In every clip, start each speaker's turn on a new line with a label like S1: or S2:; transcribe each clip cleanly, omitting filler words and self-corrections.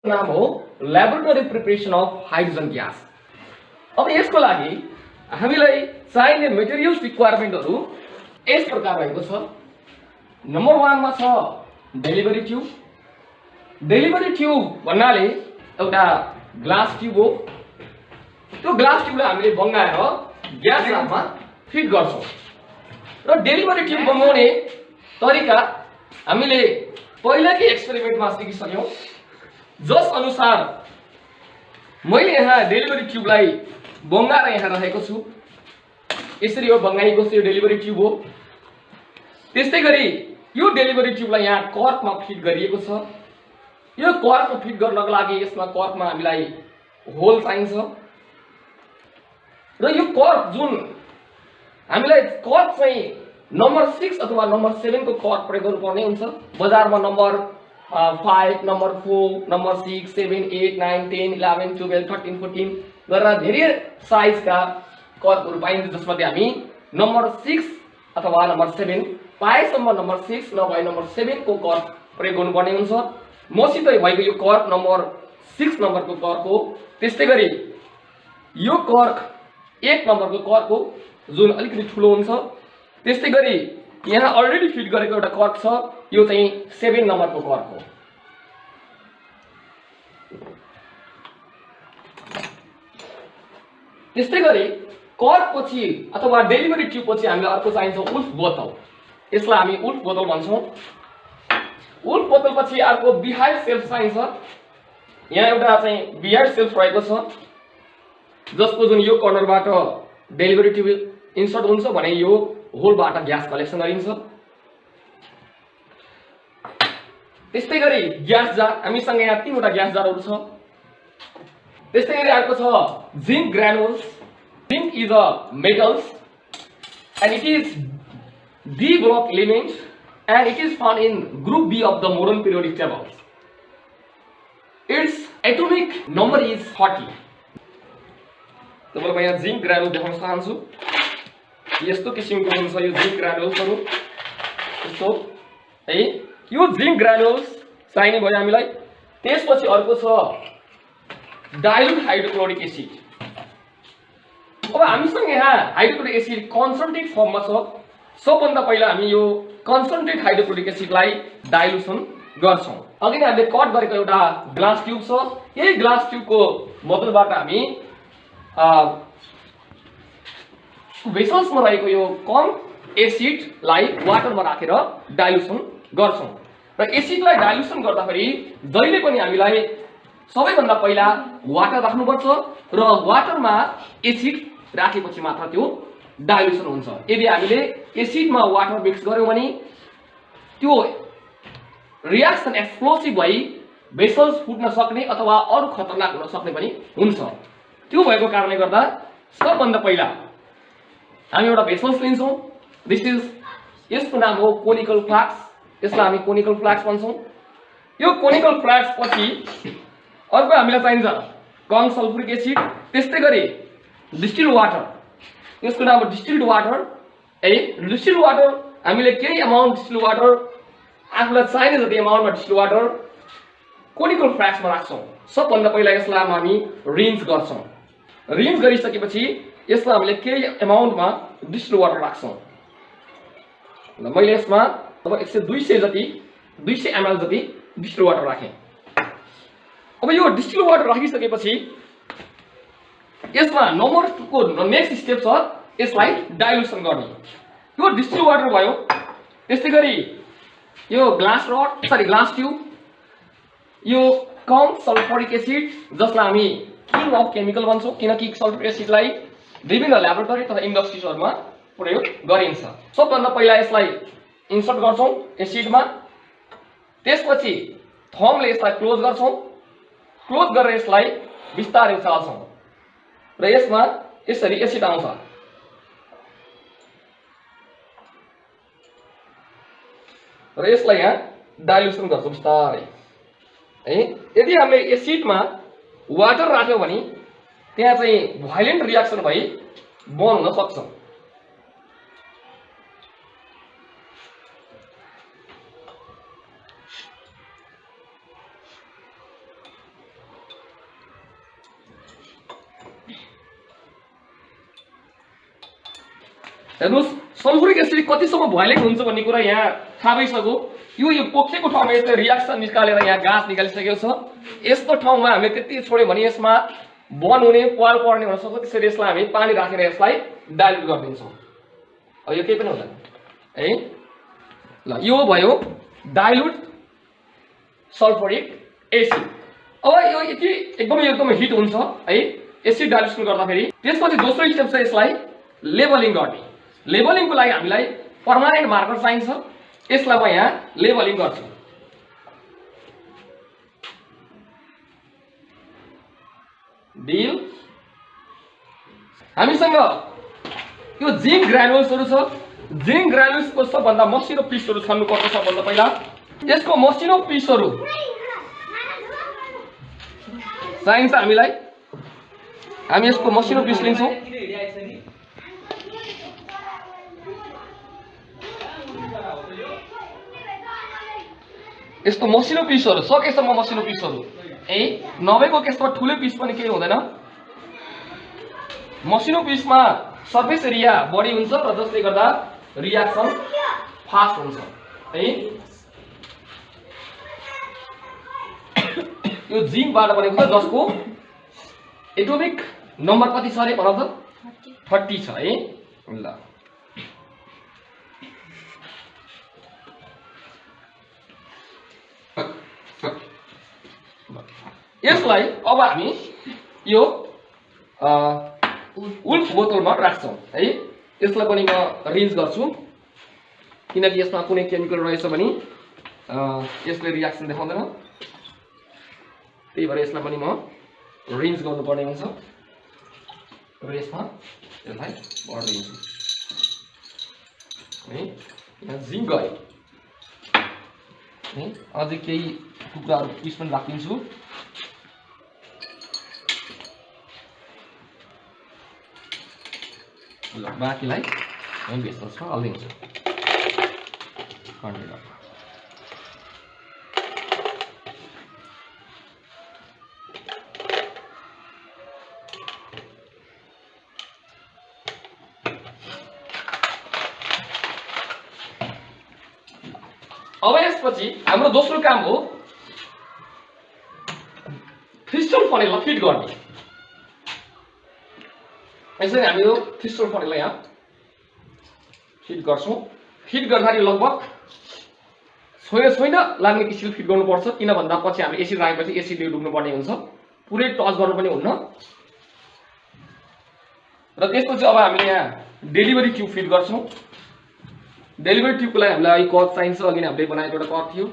S1: नाम हो laboratory preparation of hydrogen gas. अब यसको लागि हामीलाई चाहिने मेटेरियल्स रिक्वायरमेन्टहरु यस प्रकार रहेको छ। नम्बर 1 मा छ डेलिभरी ट्युब। डेलिभरी ट्युब भन्नाले एउटा ग्लास ट्युब हो। त्यो ग्लास ट्युबलाई हामीले बङ्गाएर ग्यास लाम्पमा फिट गर्छौं र डेलिभरी ट्युब बनाउने तरिका हामीले पहिलाकै एक्सपेरिमेन्टमा सिकिसक्यौं, जस अनुसार मैले यहाँ डेलिभरी ट्युबलाई बङ्गाएर यहाँ राखेको छु। यसरी हो बङ्गाइएको छ, यो डेलिभरी ट्युब हो। त्यस्तै गरी यो डेलिभरी ट्युबलाई यहाँ कर्कमा फिट गरिएको छ। यो कर्कमा फिट गर्नको लागि यसमा कर्कमा हामीलाई होल चाहिन्छ र यो कर्क जुन हामीलाई कर्क चाहिँ नम्बर 6 अथवा नम्बर 7 को कर्क प्रयोग गर्नुपर्ने हुन्छ। बजारमा नम्बर 5, नम्बर 4, नम्बर 6, 7, 8, 9, 10, 11, 12, 13, 14 गरेर धेरै साइजका कर्कहरु पाइन्छ, जसमध्ये हामी नम्बर 6 अथवा नम्बर 7 पाएसम्म नम्बर 6 नभए नम्बर 7 को कर्क प्रयोग गर्नुपर्ने हुन्छ। मसित भएको यो कर्क नम्बर 6 नम्बरको कर्क हो। त्यस्तै गरी यो कर्क 1 नम्बरको कर्क हो जुन अलिकति ठुलो हुन्छ। त्यस्तै गरी यहाँ अलरेडी फिट गरेको एउटा कर्क छ, यो चाहिँ 7 नम्बरको कर्क हो। त्यस्तै गरी कर्क पछि अथवा डेलिभरी ट्युब पछि हामीलाई अर्को चाहिन्छ उल्फ बोतल। यसलाई हामी उल्फ बोतल भन्छौं। उल्फ बोतल पछि अर्को बिहाइन्ड सेल्फ चाहिन्छ। यहाँ एउटा चाहिँ बिहाइन्ड सेल्फ रहेको छ, जसको जुन यो कर्नरबाट डेलिभरी ट्युब इन्सर्ट हुन्छ भने यो होलबाट ग्यास कलेक्सन गरिन्छ। त्यस्तै गरी ग्यास जार, हामीसँग यहाँ 3 वटा ग्यास जारहरु छ। त्यस्तै गरी अर्को छ zinc granules. Zinc is a metals and it is D block element and it is found in group B of the Moron periodic table. Its atomic number is 40. तपाईलाई म यहाँ जिंक ग्रानुल देखाउन चाहन्छु। यस्तो किसिमको हुन्छ यो जिंक ग्रानुल्सहरु। यस्तो है, यो जिंक ग्रानुल्स चाहिने भयो हामीलाई। त्यसपछि अर्को छ डाइल्युट हाइड्रोक्लोरिक एसिड। अब हामीसँग यहाँ हाइड्रोक्लोरिक एसिड कन्सन्ट्रेट फर्ममा छ। सबभन्दा पहिला हामी यो कन्सन्ट्रेट हाइड्रोक्लोरिक एसिडलाई डाइल्युसन गर्छौं। अघि नै हामीले कट गरेको एउटा ग्लास ट्युब छ। यही ग्लास ट्युबको मध्यबाट हामी भेसल्समा रहेको यो कम एसिडलाई वाटरमा राखेर डाइल्युसन गर्छौं। र एसिडलाई डाइल्युसन गर्दाखेरि जहिले पनि हामीलाई सबैभन्दा पहिला वाटर राख्नुपर्छ र वाटरमा एसिड राखेपछि मात्र त्यो डाइल्युसन हुन्छ। यदि हामीले एसिडमा वाटर मिक्स गर्यौं भने त्यो रिएक्सन एक्सप्लोसिभ भई भेसल्स फुट्न सक्ने अथवा अरु खतरनाक हुन सक्ने पनि हुन्छ। त्यो भएको कारणले गर्दा सबभन्दा पहिला हामी एउटा भेसल्स लिन्छौं। यसको नाम हो कोनिकल फ्लास्क। यसलाई हामी कोनिकल फ्लास्क भन्छौं। यो कोनिकल फ्लास्क पछि अर्को हामीलाई चाहिन्छ कम सल्फ्युरिक एसिड। त्यस्तै गरी डिस्टिल्ड वाटर, यसको नाम हो डिस्टिल्ड वाटर। डिस्टिल्ड वाटर हामीले केही अमाउन्ट डिस्टिल्ड वाटर आफूलाई चाहिने जति अमाउन्टमा डिस्टिल्ड वाटर कोनिकल फ्लास्कमा राख्छौं। सबभन्दा पहिला यसलाई हामी रिन्स गर्छौं। रिन्स गरिसकेपछि यसलाई हामीले केही अमाउन्टमा डिस्टिल्ड वाटर राख्छौं। ल मैले यसमा अब 200 ml जति डिस्टिल्ड वाटर राखेँ। अब यो डिस्टिल्ड वाटर राखिसकेपछि यसमा नम्बर 2 को नेक्स्ट स्टेप छ यसलाई डाइल्युसन गर्ने। यो डिस्टिल्ड वाटर भयो। त्यस्तै गरी यो ग्लास ट्युब, यो कम सल्फ्युरिक एसिड जसलाई हामी किङ अफ केमिकल भन्छौं, किनकि सल्फ्युरिक एसिडलाई विभिन्न ल्याबोरेटरी तथा इन्डस्ट्रीजहरुमा प्रयोग गरिन्छ। सबभन्दा पहिला यसलाई इन्सर्ट गर्छौं एसिडमा। त्यसपछि थम्बले यसलाई क्लोज गर्छौं। क्लोज गरेर यसलाई बिस्तारै उचाल्छौं र यसमा यसरी एसिड आउँछ। र यसलाई यहाँ डाइल्युसन गर्छौं बिस्तारै है। यदि हामीले एसिडमा वाटर राख्यौं भने त्यहाँ चाहिँ भाइलेन्ट रिएक्सन भई बर्न हुन सक्छ। हेर्नुस् सल्फ्युरिक एसिड कतिसम्म भोइलेट हुन्छ भन्ने कुरा यहाँ थाहा भइसक्यो। यो पोखेको ठाउँमा यसले रियाक्सन निकालेर यहाँ गाँस निकालिसकेको छ। यस्तो ठाउँमा हामीले त्यति छोड्यो भने यसमा बन हुने पाल पर्ने हुन सक्छ। त्यसरी यसलाई हामी पानी राखेर यसलाई डाइल्युट गरिदिन्छौँ। अब यो केही पनि हुँदैन है। ल यो भयो डाइल्युट सल्फ्युरिक एसिड। अब यो यति एकदमै हिट हुन्छ है एसिड डाइल्युसन गर्दाखेरि। त्यसपछि दोस्रो स्टेप छ यसलाई लेबलिङ गर्ने। लेबलिङको लागि हामीलाई पर्मानेन्ट मार्कर चाहिन्छ। यसलाई म यहाँ लेबलिङ गर्छु। डिल हामीसँग यो जिङ्क ग्रानुल्सहरु छ। जिङ्क ग्रानुल्सको सबभन्दा मसिनो पिसहरु छान्नु पर्छ। सबभन्दा पहिला यसको मसिनो पिसहरु चाहिन्छ हामीलाई। हामी यसको मसिनो पिस लिन्छौँ। यस्तो मसिनो पिसहरु सकेसम्म मसिनो पिसहरु ए नभएको केसमा ठुलो पिस पनि केही हुँदैन। मसिनो पिसमा सर्फेस एरिया बढी हुन्छ र जसले गर्दा रियाक्सन फास्ट हुन्छ है। यो जिङ्कबाट बनेको छ जसको एटोमिक नम्बर कति छ अरे भन त 30 छ है। ल यसलाई अब हामी यो उल्फ बोतलमा राख्छौं है। यसलाई पनि म रिन्स गर्छु किनकि यसमा कुनै केमिकल रहेछ भने यसले रियाक्सन देखाउँदैन। त्यही भएर यसलाई पनि म रिन्स गर्नुपर्ने हुन्छ र यसमा यसलाई भर्दिन्छु है। यहाँ जिङ्क गयो है। अझै केही टुक्राहरु पिस पनि राखिदिन्छु। ल बाँकीलाई म बेस्टमा हाल्दिन्छु कन्टेनरमा। अब यसपछि हाम्रो दोस्रो काम हो क्रिस्टल फनेललाई फिट गर्ने। यसरी हामी यो क्रिस्टल फनेललाई यहाँ फिट गर्छौं। फिट गर्दाखेरि लगभग छोइन लाग्ने किसिमले फिट गर्नुपर्छ। किन भन्दा पछि हामी एसिड राखेपछि एसिडले डुब्नु पर्ने हुन्छ। पुरै टच गर्नु पनि हुन्न। र त्यसपछि अब हामीले यहाँ डेलिभरी ट्युब फिट गर्छौं। डेलिभरी ट्युबको लागि हामीलाई कप चाहिन्छ। अघि नै हामीले बनाएको एउटा कप थियो।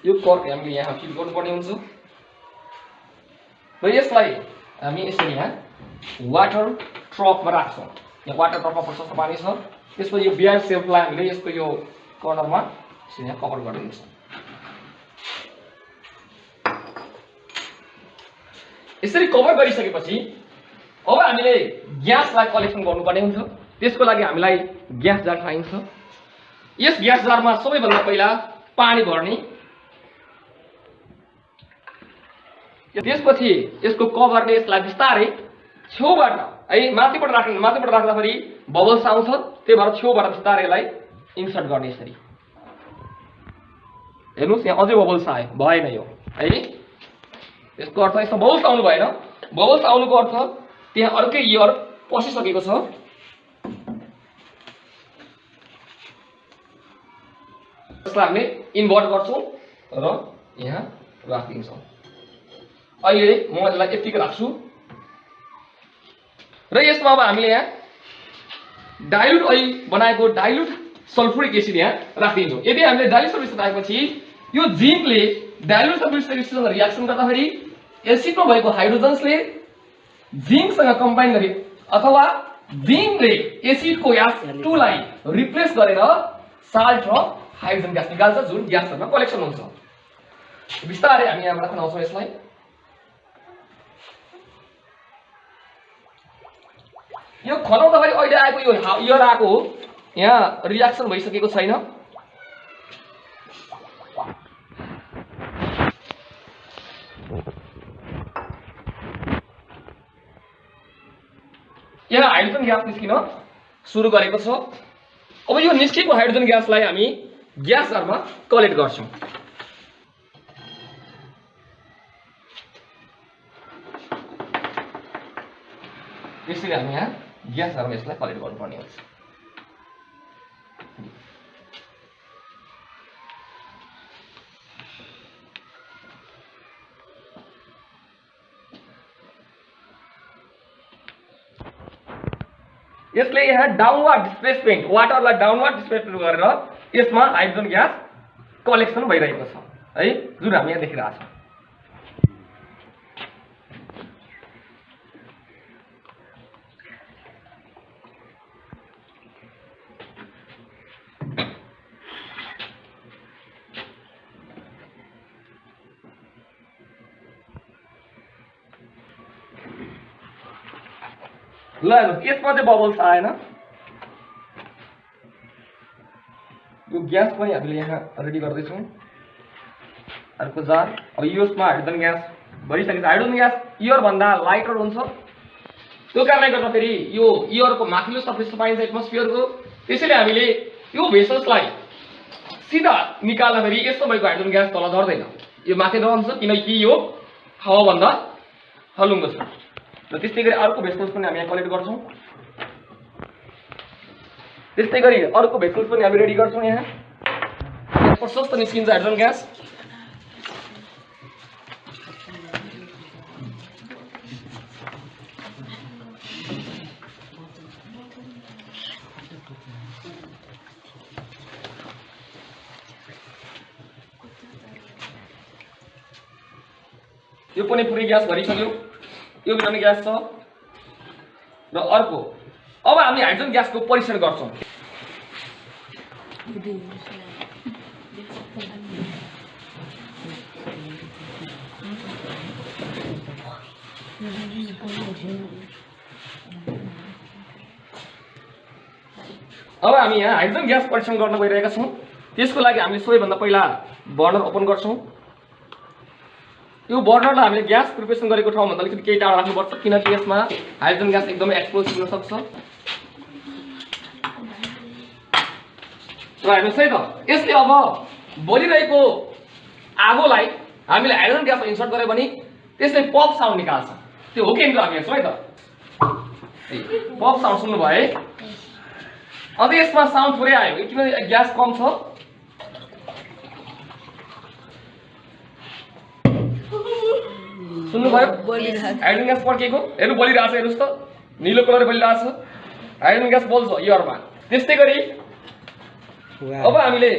S1: यो कर्क हामीले यहाँ फिट गर्नुपर्ने हुन्छ र यसलाई हामी यसरी यहाँ वाटर ट्रपमा राख्छौं। यहाँ वाटर ट्रपमा प्रशस्त पानी छ। त्यसपछि यो बियर सेल्फलाई हामीले यसको यो कर्नरमा यसरी यहाँ कभर गरिदिन्छौँ। यसरी कभर गरिसकेपछि अब हामीले ग्यासलाई कलेक्सन गर्नुपर्ने हुन्छ। त्यसको लागि हामीलाई ग्यास जार चाहिन्छ। यस ग्यास जारमा सबैभन्दा पहिला पानी भर्ने। त्यसपछि यसको कभरले यसलाई बिस्तारै छेउबाट है माथिबाट राख्दाखेरि बबल्स आउँछ। त्यही भएर छेउबाट बिस्तारै यसलाई इन्सर्ट गर्ने। यसरी हेर्नुस् यहाँ अझै बबल्स आयो भएन यो है। यसको अर्थ यसमा बबल्स आउनु भएन। बबल्स आउनुको अर्थ त्यहाँ अर्कै एयर पसिसकेको छ। यसलाई हामीले इन्भर्ट गर्छौं र यहाँ राखिदिन्छौं। अहिले म यसलाई यतिकै राख्छु र यसमा अब हामीले यहाँ डाइल्युट अहिले बनाएको डाइल्युट सल्फ्युरिक एसिड यहाँ राखिदिन्छौं। यदि हामीले डाइल्युट सल्फ्युरिक एसिड राखेपछि यो जिङ्कले डाइल्युट सल्फ्युरिक एसिडसँग रियाक्सन गर्दाखेरि एसिडमा भएको हाइड्रोजन्सले जिङ्कसँग कम्बाइन गरे अथवा जिङ्कले एसिडको H2 लाई रिप्लेस गरेर साल्ट र हाइड्रोजन ग्यास निकाल्छ जुन ग्यासहरुमा कलेक्सन हुन्छ। बिस्तारै हामी यहाँ राख्न आउँछौं। यसलाई यो खनाउँदाखेरि अहिले आएको यो एयर आएको हो। यहाँ रियाक्सन भइसकेको छैन। यहाँ हाइड्रोजन ग्यास निस्किन सुरु गरेको छ। अब यो निस्केको हाइड्रोजन ग्यासलाई हामी ग्यास जारमा कलेक्ट गर्छौं। त्यसैले हामी यहाँ ग्यास जारमा यसलाई कलेक्ट गर्नुपर्ने हुन्छ। यसले यहाँ डाउनवर्ड डिस्प्लेसमेन्ट वाटरलाई डाउनवर्ड डिस्प्लेसमेन्ट गरेर यसमा हाइड्रोजन ग्यास कलेक्सन भइरहेको छ है, जुन हामी यहाँ देखिरहेको छौँ। ल यसमा चाहिँ बबल्स आएन, यो ग्यास पनि हामीले यहाँ रेडी गर्दैछौँ। अर्को जार, अब यसमा हाइड्रोजन ग्यास भरिसकेको छ। हाइड्रोजन ग्यास एयर भन्दा लाइटर हुन्छ, त्यो कारणले गर्दाखेरि यो एयरको माथिल्लो सर्फेस पाइन्छ एटमोस्फियरको। त्यसैले हामीले यो भेसल्सलाई सिधा निकाल्दाखेरि यस्तो भएको हाइड्रोजन ग्यास तल झर्दैन, यो माथि रहन्छ, किनकि यो हावाभन्दा हलुङ्गो छ। र त्यस्तै गरी अर्को भेसल्स पनि हामी यहाँ कलेक्ट गर्छौँ। त्यस्तै गरी अर्को भेसल्स पनि हामी रेडी गर्छौँ। यहाँ प्रशस्त निस्किन्छ हाइड्रोजन ग्यास। यो पनि पुरै ग्यास भरिसक्यो, यो पनि ग्यास छ। र अर्को अब हामी हाइड्रोजन ग्यासको परीक्षण गर्छौँ। अब हामी यहाँ हाइड्रोजन ग्यास परीक्षण गर्न गइरहेका छौँ। त्यसको लागि हामीले सबैभन्दा पहिला बर्नर ओपन गर्छौँ। यो बर्नरलाई हामीले ग्यास प्रिपरेसन गरेको ठाउँभन्दा अलिकति केही टाढा राख्नुपर्छ, किनकि यसमा हाइड्रोजन ग्यास एकदमै एक्सप्लोसिभ हुन सक्छ। र हेर्नुहोस् है त, यसले अब बलिरहेको आगोलाई हामीले हाइड्रोजन ग्यासमा इन्सर्ट गर्यो भने त्यसले पप साउन्ड निकाल्छ। त्यो हो कि हामी हेर्छौँ है त, पप साउन्ड सुन्नुभयो है। अझ यसमा साउन्ड थोरै आयो किनभने ग्यास कम छ। सुन्नुभयो हाइड्रोजन ग्यास पड्केको, हेर्नु बलिरहेको छ। हेर्नुहोस् त, निलो कलर बलिरहेको छ, हाइड्रोजन ग्यास बल्छ एयरमा। त्यस्तै गरी अब हामीले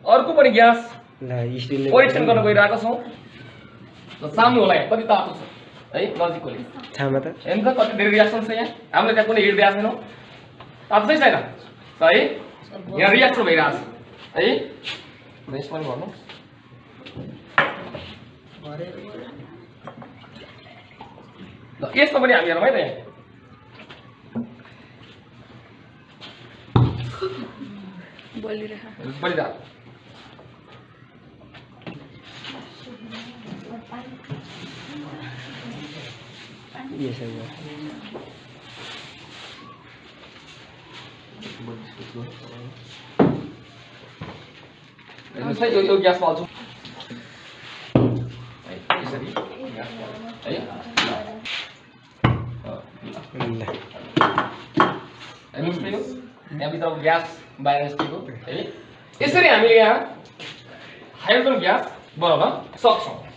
S1: अर्को पनि ग्यास परीक्षण गर्न गइरहेका छौँ। सामने होला कति तातो छ है, नजिककोले हेर्नु त कति धेरै रियाक्सन छ। यहाँ हामीले त्यहाँ कुनै हिट दिएको छैनौँ, तातो चाहिँ छैन है, यहाँ रियाक्सन भइरहेको छ है। यसमा पनि भन्नु यसमा पनि हामी हेरौँ है त। यहाँ बलिरहेको यो ग्यास पाल्छौँ यसरी ग्यास है। हेर्नुहोस् यहाँभित्र ग्यास बाहिर निस्केको है। यसरी हामीले यहाँ हाइड्रोजन ग्यास बनाउन सक्छौँ।